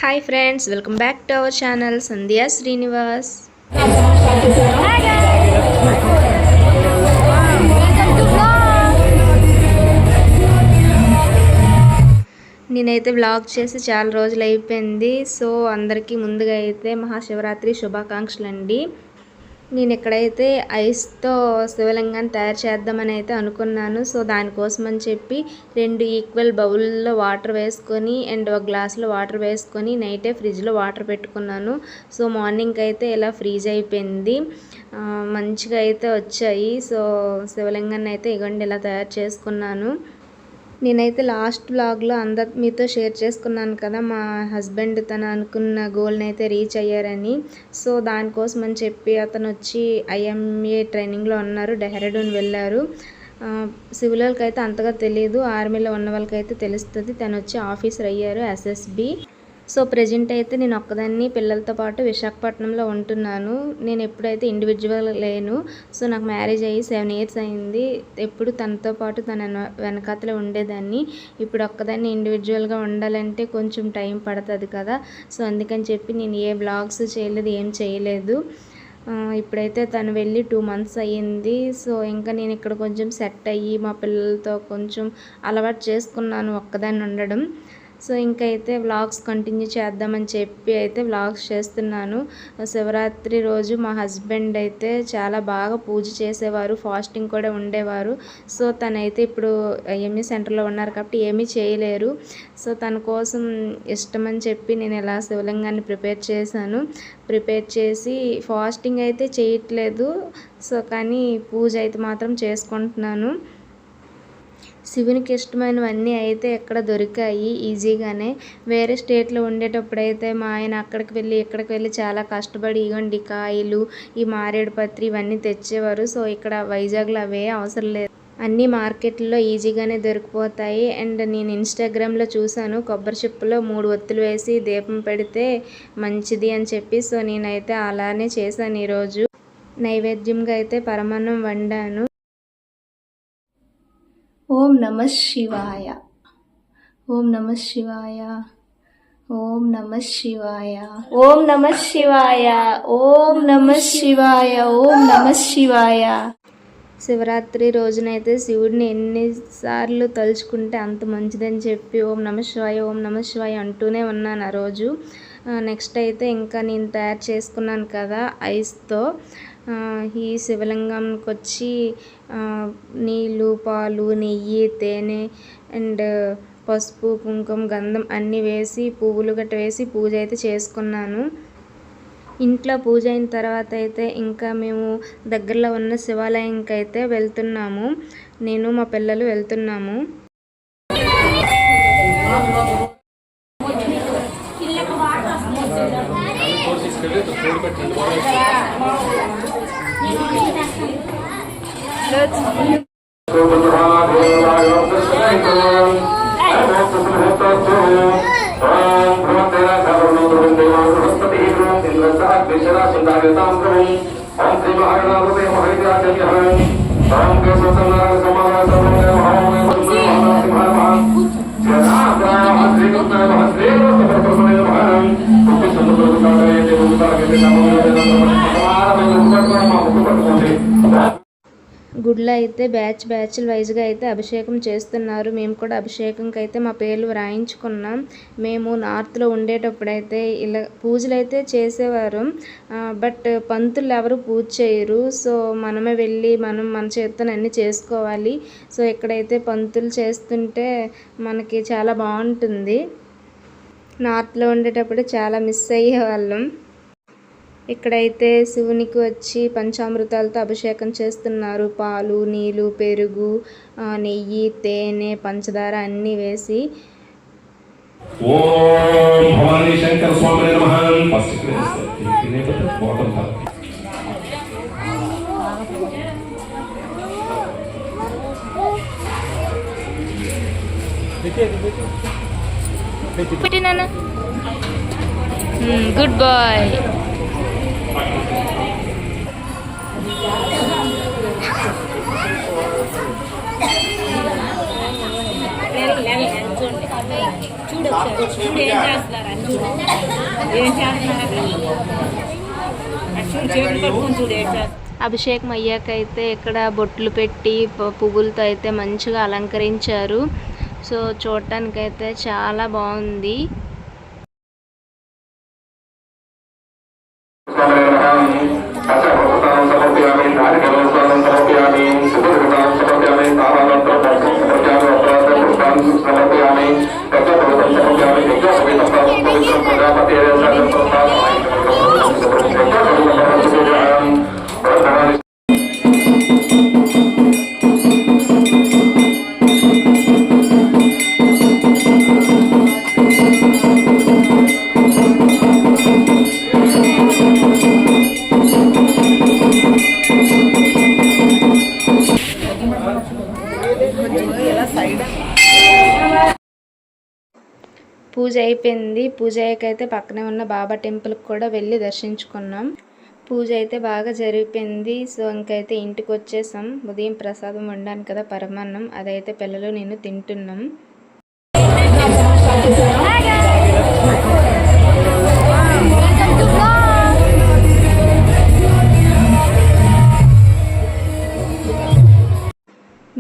Hi friends, welcome back to our channel Sandhya Srinivas. నేనైతే vlog చేసి చాలా రోజులు అయిపోయింది. సో అందరికీ ముందుగా అయితే మహాశివరాత్రి శుభాకాంక్షలు అండి. నేను ఇక్కడైతే ఐస్తో శివలింగాన్ని తయారు చేద్దామని అయితే అనుకున్నాను. సో దానికోసం అని చెప్పి 2 ఈక్వల్ బౌల్లో వాటర్ వేసుకొని అండ్ ఒక గ్లాసులో వాటర్ వేసుకొని నైటే ఫ్రిడ్జ్లో వాటర్ పెట్టుకున్నాను. సో మార్నింగ్ అయితే ఇలా ఫ్రీజ్ అయిపోయింది, మంచిగా అయితే వచ్చాయి. సో శివలింగాన్ని అయితే ఇగోండి ఇలా తయారు చేసుకున్నాను. నేనైతే లాస్ట్ వ్లాగ్లో మీతో షేర్ చేసుకున్నాను కదా, మా హస్బెండ్ తను అనుకున్న గోల్ని అయితే రీచ్ అయ్యారని. సో దానికోసం అని చెప్పి అతను వచ్చి IMA ట్రైనింగ్లో ఉన్నారు, డెహ్రాడూన్ వెళ్ళారు. సివిల్ వాళ్ళకి అయితే అంతగా తెలియదు, ఆర్మీలో ఉన్న వాళ్ళకైతే తెలుస్తుంది. తను వచ్చి ఆఫీసర్ అయ్యారు SSB. సో ప్రజెంట్ అయితే నేను ఒక్కదాన్ని పిల్లలతో పాటు విశాఖపట్నంలో ఉంటున్నాను. నేను ఎప్పుడైతే ఇండివిజువల్ లేను. సో నాకు మ్యారేజ్ అయ్యి 7 ఇయర్స్ అయింది. ఎప్పుడు తనతో పాటు తన వెనకాతలో ఉండేదాన్ని. ఇప్పుడు ఒక్కదాన్ని ఇండివిజువల్గా ఉండాలంటే కొంచెం టైం పడుతుంది కదా. సో అందుకని చెప్పి నేను ఏ బ్లాగ్స్ చేయలేదు, ఏం చేయలేదు. ఇప్పుడైతే తను వెళ్ళి 2 మంత్స్ అయ్యింది. సో ఇంకా నేను ఇక్కడ కొంచెం సెట్ అయ్యి మా పిల్లలతో కొంచెం అలవాటు చేసుకున్నాను ఒక్కదాన్ని ఉండడం. సో ఇంకైతే వ్లాగ్స్ కంటిన్యూ చేద్దామని చెప్పి అయితే వ్లాగ్స్ చేస్తున్నాను. శివరాత్రి రోజు మా హస్బెండ్ అయితే చాలా బాగా పూజ చేసేవారు, ఫాస్టింగ్ కూడా ఉండేవారు. సో తనైతే ఇప్పుడు IMA సెంటర్లో ఉన్నారు కాబట్టి ఏమీ చేయలేరు. సో తన కోసం ఇష్టమని చెప్పి నేను ఇలా శివలింగాన్ని ప్రిపేర్ చేశాను. ప్రిపేర్ చేసి ఫాస్టింగ్ అయితే చేయట్లేదు. సో కానీ పూజ అయితే మాత్రం చేసుకుంటున్నాను. శివునికి ఇష్టమైనవన్నీ అయితే ఎక్కడ దొరికాయి ఈజీగానే. వేరే స్టేట్లో ఉండేటప్పుడు అయితే మా ఆయన అక్కడికి వెళ్ళి ఇక్కడికి వెళ్ళి చాలా కష్టపడి ఇగోండి కాయలు, ఈ మారేడుపత్రి ఇవన్నీ తెచ్చేవారు. సో ఇక్కడ వైజాగ్లో అవే అవసరం లేదు, అన్నీ మార్కెట్లో ఈజీగానే దొరికిపోతాయి. అండ్ నేను ఇన్స్టాగ్రామ్లో చూశాను, కొబ్బరి చిప్పలో 3 ఒత్తులు వేసి దీపం పెడితే మంచిది అని చెప్పి. సో నేనైతే అలానే చేశాను. ఈరోజు నైవేద్యంగా అయితే పరమాన్నం వండాను. ఓం నమః శివాయ, ఓం నమః శివాయ, ఓం నమః శివాయ, ఓం నమః శివాయ, ఓం నమః శివాయ, ఓం నమః శివాయ. శివరాత్రి రోజునైతే శివుడిని ఎన్నిసార్లు తలుచుకుంటే అంత మంచిదని చెప్పి ఓం నమః శివాయ, ఓం నమః శివాయ అంటూనే ఉన్నాను ఆ రోజు. నెక్స్ట్ అయితే ఇంకా నేను తయారు చేసుకున్నాను కదా ఐస్తో, ఈ శివలింగంకి వచ్చి నీళ్ళు, పాలు, నెయ్యి, తేనె అండ్ పసుపు, కుంకుమ, గంధం అన్నీ వేసి పువ్వులు గట్ట వేసి పూజ అయితే చేసుకున్నాను. ఇంట్లో పూజ అయిన తర్వాత అయితే ఇంకా మేము దగ్గరలో ఉన్న శివాలయంకి అయితే వెళ్తున్నాము. నేను మా పిల్లలు వెళ్తున్నాము. గుడిలో అయితే బ్యాచ్ల వైజ్గా అయితే అభిషేకం చేస్తున్నారు. మేము కూడా అభిషేకంకి అయితే మా పేర్లు వ్రాయించుకున్నాం. మేము నార్త్లో ఉండేటప్పుడైతే ఇలా పూజలు అయితే చేసేవారు, బట్ పంతులు ఎవరు పూజ చేయరు. సో మనమే వెళ్ళి మన చేతితో అన్నీ చేసుకోవాలి. సో ఇక్కడైతే పంతులు చేస్తుంటే మనకి చాలా బాగుంటుంది. నార్త్లో ఉండేటప్పుడు చాలా మిస్ అయ్యేవాళ్ళం. ఇక్కడైతే శివునికి వచ్చి పంచామృతాలతో అభిషేకం చేస్తున్నారు. పాలు, నీళ్ళు, పెరుగు, నెయ్యి, తేనె, పంచదార అన్నీ వేసి. Good boy. చూడు అభిషేకం అయ్యాక అయితే ఇక్కడ బొట్లు పెట్టి పువ్వులతో అయితే మంచిగా అలంకరించారు. సో చూడటానికి అయితే చాలా బాగుంది. పూజ అయిపోయింది. పూజ అయ్యాకైతే పక్కనే ఉన్న బాబా టెంపుల్కి కూడా వెళ్ళి దర్శించుకున్నాం. పూజ అయితే బాగా జరిగిపోయింది. సో ఇంకైతే ఇంటికి వచ్చేసాం. ఉదయం ప్రసాదం వండాను కదా పరమాన్నం, అదైతే పిల్లలు నేను తింటున్నాం.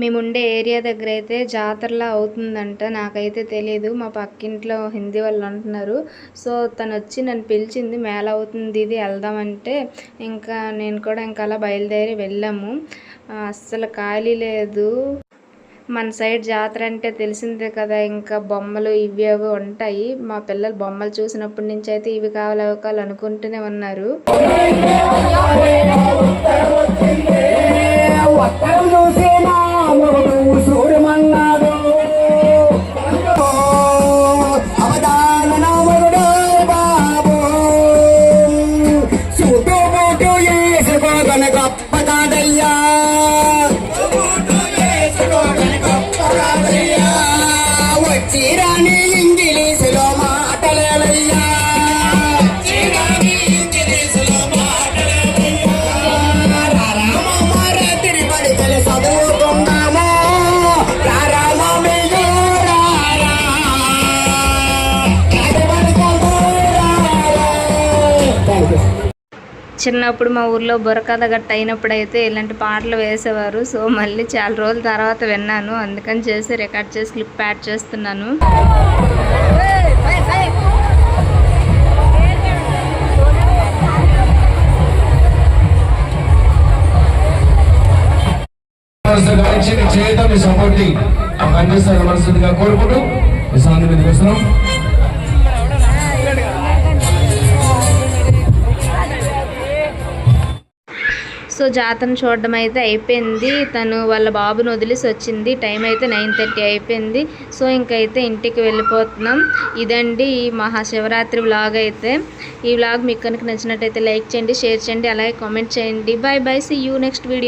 మేముండే ఏరియా దగ్గర అయితే జాతరలా అవుతుందంట. నాకైతే తెలియదు, మా పక్కింట్లో హిందీ వాళ్ళు అంటున్నారు. సో తను వచ్చి నన్ను పిలిచింది, మేళ అవుతుంది ఇది వెళ్దామంటే ఇంకా నేను కూడా ఇంకా అలా బయలుదేరి వెళ్ళాము. అస్సలు ఖాళీ లేదు. మన సైడ్ జాతర అంటే తెలిసిందే కదా, ఇంకా బొమ్మలు ఇవి అవి ఉంటాయి. మా పిల్లలు బొమ్మలు చూసినప్పటి నుంచి అయితే ఇవి కావాలి అవి కావాలి అనుకుంటూనే ఉన్నారు. చిన్నప్పుడు మా ఊర్లో బుర్రకథ గట్ట అయినప్పుడు అయితే ఇలాంటి పాటలు వేసేవారు. సో మళ్ళీ చాలా రోజుల తర్వాత విన్నాను, అందుకని చేసి రికార్డ్ చేసి క్లిప్ యాడ్ చేస్తున్నాను. కోరుకుంటూ సో జాతరను చూడడం అయితే అయిపోయింది. తను వాళ్ళ బాబును వదిలేసి వచ్చింది. టైం అయితే 9:30 అయిపోయింది. సో ఇంకైతే ఇంటికి వెళ్ళిపోతున్నాం. ఇదండి ఈ మహాశివరాత్రి వ్లాగ్ అయితే. ఈ వ్లాగ్ మీకు కనుక నచ్చినట్టయితే లైక్ చేయండి, షేర్ చేయండి, అలాగే కామెంట్ చేయండి. Bye bye, see you next video.